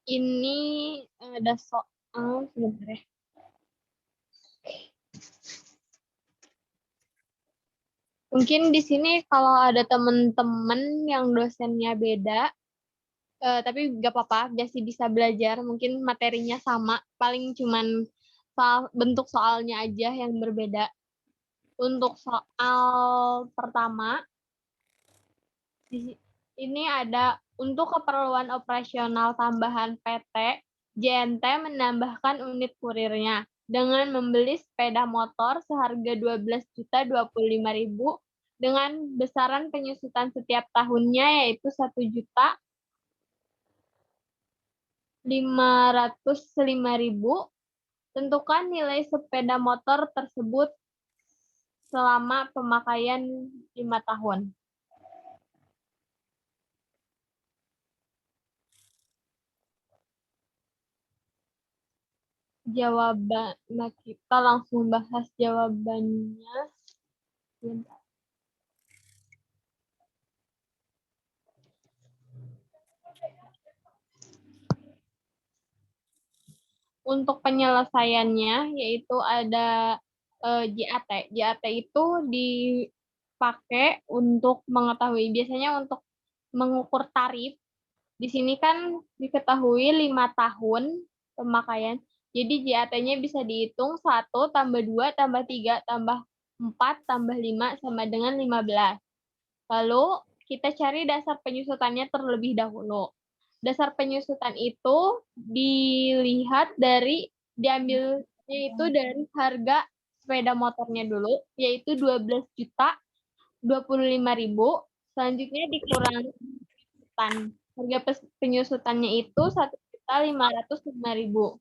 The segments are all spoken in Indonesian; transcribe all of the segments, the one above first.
Ini ada soal sebentar ya. Mungkin di sini kalau ada teman-teman yang dosennya beda, tapi nggak apa-apa, masih bisa belajar. Mungkin materinya sama, paling cuman bentuk soalnya aja yang berbeda. Untuk soal pertama, ini ada untuk keperluan operasional tambahan PT, JNT menambahkan unit kurirnya dengan membeli sepeda motor seharga 12.025.000 dengan besaran penyusutan setiap tahunnya yaitu 1.505.000. Tentukan nilai sepeda motor tersebut selama pemakaian 5 tahun. Jawaban, nah kita langsung bahas jawabannya. Bentar. Untuk penyelesaiannya yaitu ada JAT. JAT itu dipakai untuk mengetahui, biasanya untuk mengukur tarif. Di sini kan diketahui 5 tahun pemakaian. Jadi JAT-nya bisa dihitung 1 tambah 2 tambah 3 tambah 4 tambah 5 sama dengan 15. Lalu kita cari dasar penyusutannya terlebih dahulu. Dasar penyusutan itu diambilnya itu dari harga sepeda motornya dulu, yaitu 12.025.000. Selanjutnya dikurangi penyusutan. Harga penyusutannya itu 1.505.000.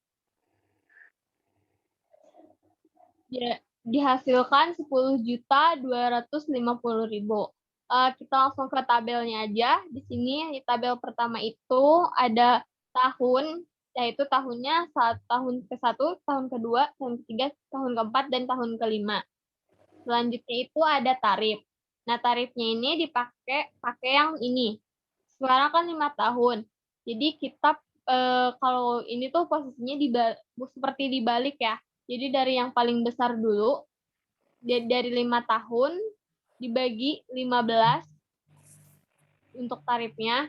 Dihasilkan 10.250.000. Kita langsung ke tabelnya aja. Di sini di tabel pertama itu ada tahun, yaitu tahunnya tahun ke-1, tahun kedua, tahun ketiga, tahun keempat, dan tahun kelima. Selanjutnya itu ada tarif. Nah, tarifnya ini pakai yang ini. Sekarang kan 5 tahun. Jadi kita kalau ini tuh posisinya seperti dibalik ya. Jadi dari yang paling besar dulu, dari 5 tahun dibagi 15 untuk tarifnya.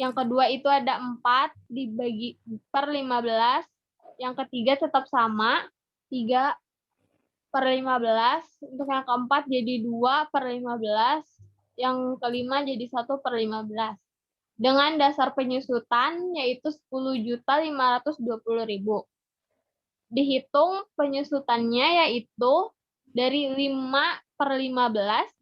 Yang kedua itu ada 4 dibagi per 15. Yang ketiga tetap sama, 3 per 15. Untuk yang keempat jadi 2 per 15. Yang kelima jadi 1 per 15. Dengan dasar penyusutan yaitu 10.520.000. Dihitung penyusutannya yaitu dari 5 per 15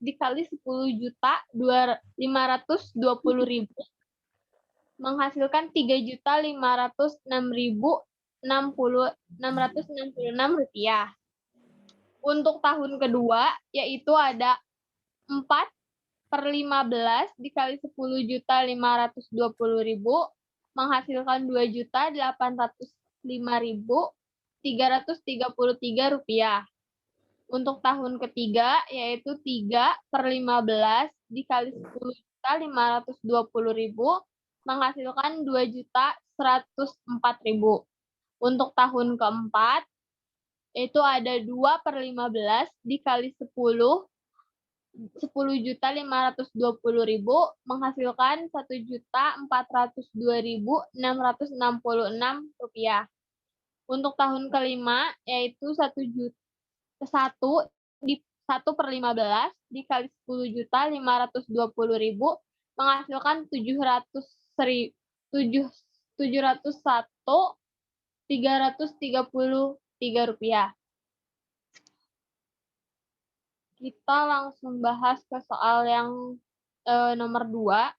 dikali 10.520.000 menghasilkan 3.506.666 rupiah. Untuk tahun kedua yaitu ada 4 per 15 dikali 10.520.000 menghasilkan 2.805.333 rupiah. Untuk tahun ketiga yaitu 3 per 15 dikali 10.520.000 menghasilkan 2.104.000. Untuk tahun keempat yaitu ada 2 per 15 dikali 10.520.000 menghasilkan 1.402.666 rupiah. Untuk tahun kelima yaitu 1 per 15 dikali 10.520.000 menghasilkan 701.333 rupiah. Kita langsung bahas ke soal yang nomor 2,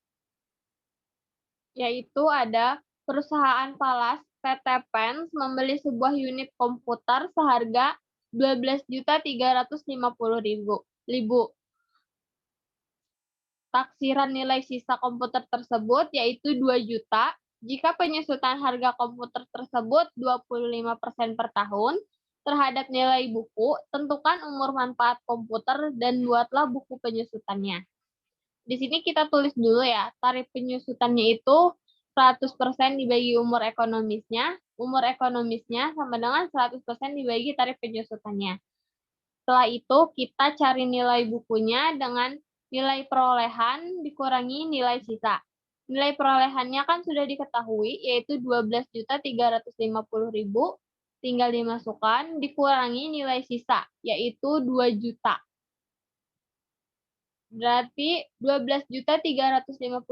yaitu ada perusahaan Falas PT Pens membeli sebuah unit komputer seharga 12.350.000. Taksiran nilai sisa komputer tersebut yaitu 2 juta. Jika penyusutan harga komputer tersebut 25% per tahun terhadap nilai buku, tentukan umur manfaat komputer dan buatlah buku penyusutannya. Di sini kita tulis dulu ya, tarif penyusutannya itu 100% dibagi umur ekonomisnya sama dengan 100% dibagi tarif penyusutannya. Setelah itu, kita cari nilai bukunya dengan nilai perolehan dikurangi nilai sisa. Nilai perolehannya kan sudah diketahui, yaitu 12.350.000, tinggal dimasukkan, dikurangi nilai sisa, yaitu 2 juta. Berarti 12.350.000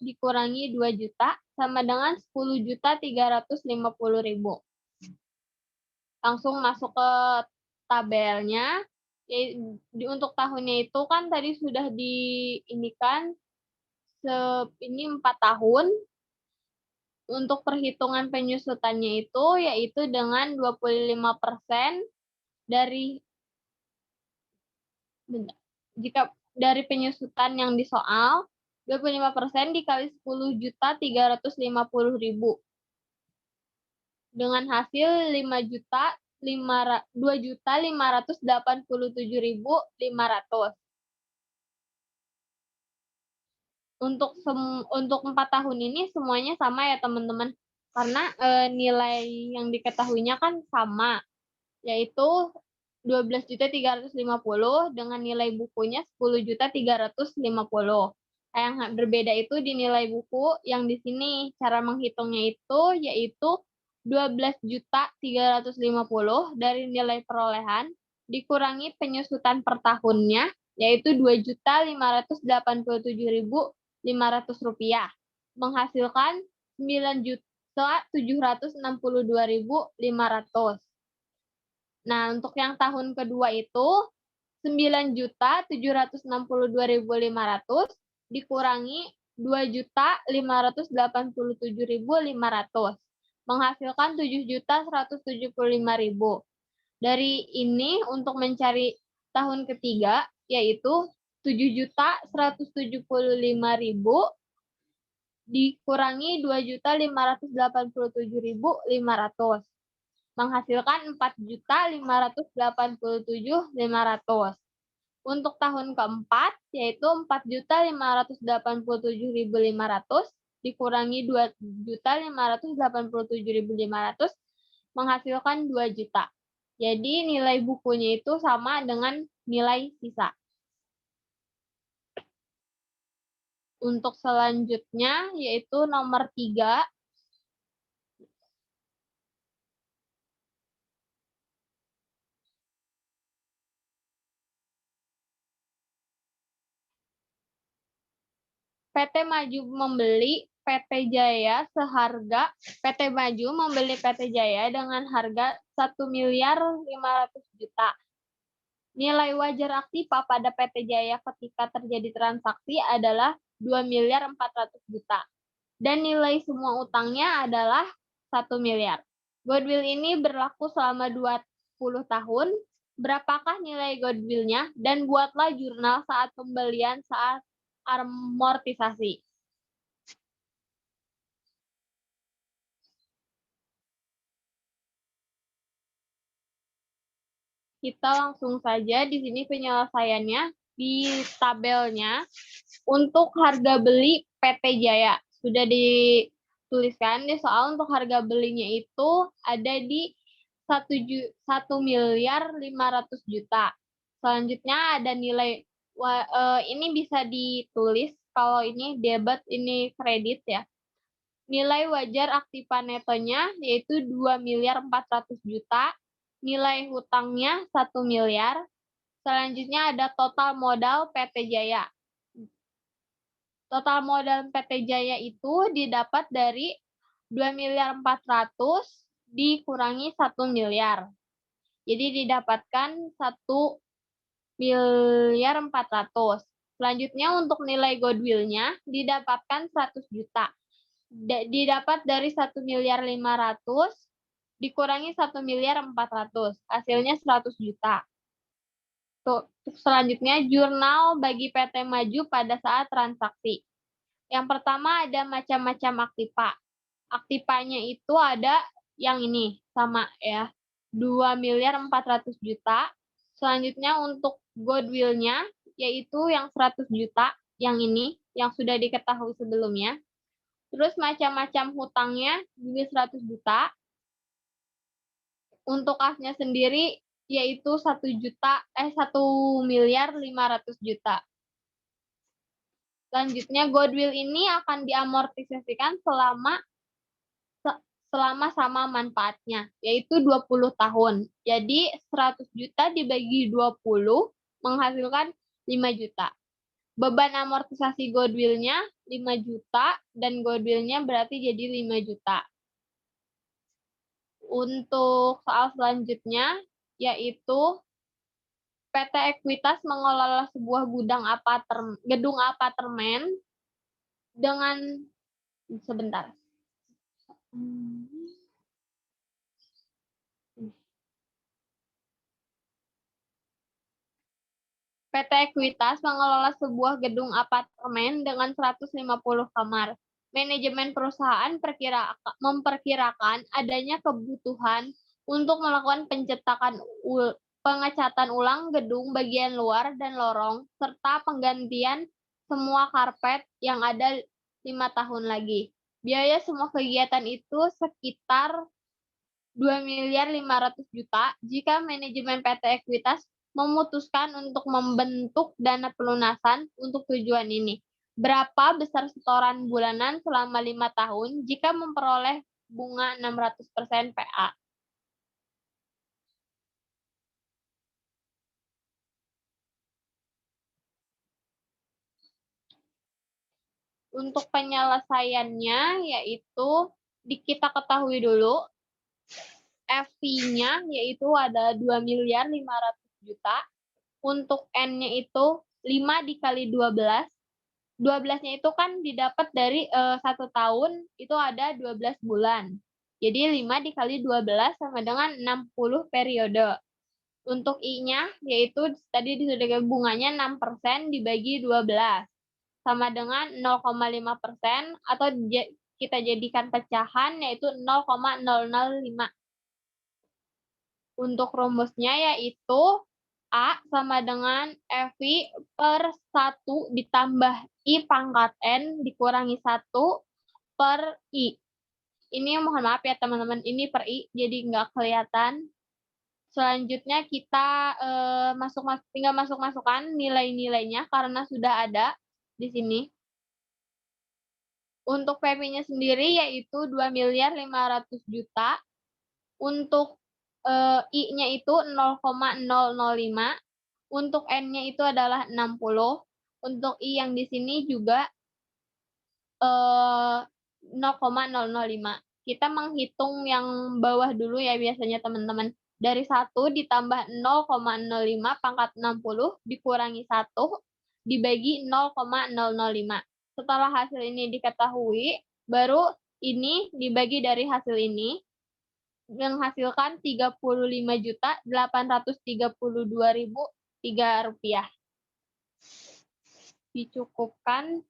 dikurangi 2 juta sama dengan 10.350.000. Langsung masuk ke tabelnya. Untuk tahunnya itu kan tadi sudah diinikan ini 4 tahun. Untuk perhitungan penyusutannya itu yaitu dengan 25% dari jika dari penyusutan yang di soal, 25% dikali 10.350.000 dengan hasil 2.587.500. Untuk 4 tahun ini semuanya sama ya teman-teman, karena nilai yang diketahuinya kan sama, yaitu 12.350 dengan nilai bukunya 10.350. Yang berbeda itu di nilai buku yang di sini cara menghitungnya itu yaitu 12.350 dari nilai perolehan dikurangi penyusutan per tahunnya yaitu 2.587.500 rupiah, menghasilkan 9.762.500. Nah, untuk yang tahun kedua itu 9.762.500 dikurangi 2.587.500, menghasilkan 7.175.000. Dari ini untuk mencari tahun ketiga yaitu 7.175.000 dikurangi 2.587.500, menghasilkan 4.587.500. Untuk tahun keempat yaitu 4.587.500 dikurangi 2.587.500 menghasilkan 2 juta. Jadi nilai bukunya itu sama dengan nilai sisa. Untuk selanjutnya yaitu nomor 3. PT Maju membeli PT Jaya dengan harga 1.500.000.000. Nilai wajar aktiva pada PT Jaya ketika terjadi transaksi adalah 2.400.000.000. Dan nilai semua utangnya adalah 1 miliar. Goodwill ini berlaku selama 20 tahun. Berapakah nilai goodwill-nya? Dan buatlah jurnal saat pembelian saat amortisasi. Kita langsung saja di sini penyelesaiannya di tabelnya. Untuk harga beli PT Jaya sudah dituliskan di soal. Untuk harga belinya itu ada di 1.500.000.000. Selanjutnya ada nilai ini bisa ditulis kalau ini debit ini kredit ya. Nilai wajar aktiva netonya yaitu 2.400.000.000. Nilai hutangnya 1 miliar. Selanjutnya ada total modal PT Jaya. Total modal PT Jaya itu didapat dari 2.400.000.000 dikurangi 1 miliar. Jadi didapatkan 1.400.000.000. Selanjutnya untuk nilai goodwill-nya didapatkan 100 juta. Didapat dari 1.500.000.000 dikurangi 1.400.000. Hasilnya 100 juta. Selanjutnya jurnal bagi PT Maju pada saat transaksi. Yang pertama ada macam-macam aktiva. Aktivanya itu ada yang ini sama ya, 2.400.000.000. Selanjutnya untuk goodwill-nya yaitu yang 100 juta yang ini yang sudah diketahui sebelumnya. Terus macam-macam hutangnya juga 100 juta. Untuk kasnya sendiri yaitu 1.500.000.000. Selanjutnya goodwill ini akan diamortisasikan selama sama manfaatnya, yaitu 20 tahun. Jadi 100 juta dibagi 20 menghasilkan 5 juta. Beban amortisasi goodwill-nya 5 juta dan goodwill-nya berarti jadi 5 juta. Untuk soal selanjutnya yaitu PT Ekuitas mengelola sebuah gedung apartemen dengan sebentar. PT Ekuitas mengelola sebuah gedung apartemen dengan 150 kamar. Manajemen perusahaan memperkirakan adanya kebutuhan untuk melakukan pengecatan ulang gedung bagian luar dan lorong, serta penggantian semua karpet yang ada 5 tahun lagi. Biaya semua kegiatan itu sekitar 2.500.000.000 jika manajemen PT Ekuitas memutuskan untuk membentuk dana pelunasan untuk tujuan ini. Berapa besar setoran bulanan selama 5 tahun jika memperoleh bunga 600% PA? Untuk penyelesaiannya yaitu kita ketahui dulu FP-nya yaitu ada 2.500.000.000. Untuk N-nya itu 5 dikali 12. 12-nya itu kan didapat dari 1 tahun itu ada 12 bulan. Jadi 5 dikali 12 sama dengan 60 periode. Untuk I-nya yaitu tadi sudah bunganya 6% dibagi 12 sama dengan 0,5% atau kita jadikan pecahan yaitu 0,005. Untuk rumusnya yaitu A sama dengan FI per 1 ditambah I pangkat N dikurangi 1 per I. Ini mohon maaf ya teman-teman, ini per I, jadi nggak kelihatan. Selanjutnya kita tinggal masukkan nilai-nilainya karena sudah ada di sini. Untuk PP-nya sendiri yaitu 2.500.000.000. Untuk I-nya itu 0,005. Untuk N-nya itu adalah 60. Untuk I yang di sini juga 0,005. Kita menghitung yang bawah dulu ya biasanya teman-teman. Dari 1 ditambah 0,05 pangkat 60 dikurangi 1 dibagi 0,005. Setelah hasil ini diketahui, baru ini dibagi dari hasil ini menghasilkan 35.832.003 rupiah. Dicukupkan.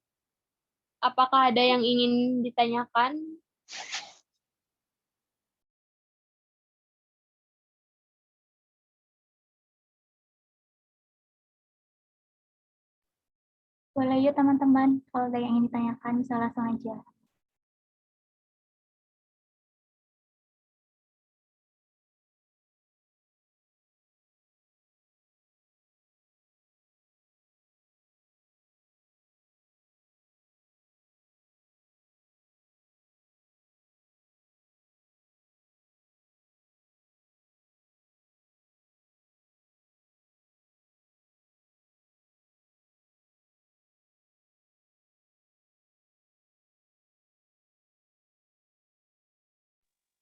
Apakah ada yang ingin ditanyakan? Boleh yuk teman-teman, kalau ada yang ingin ditanyakan bisa langsung aja.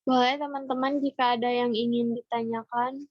Boleh teman-teman jika ada yang ingin ditanyakan.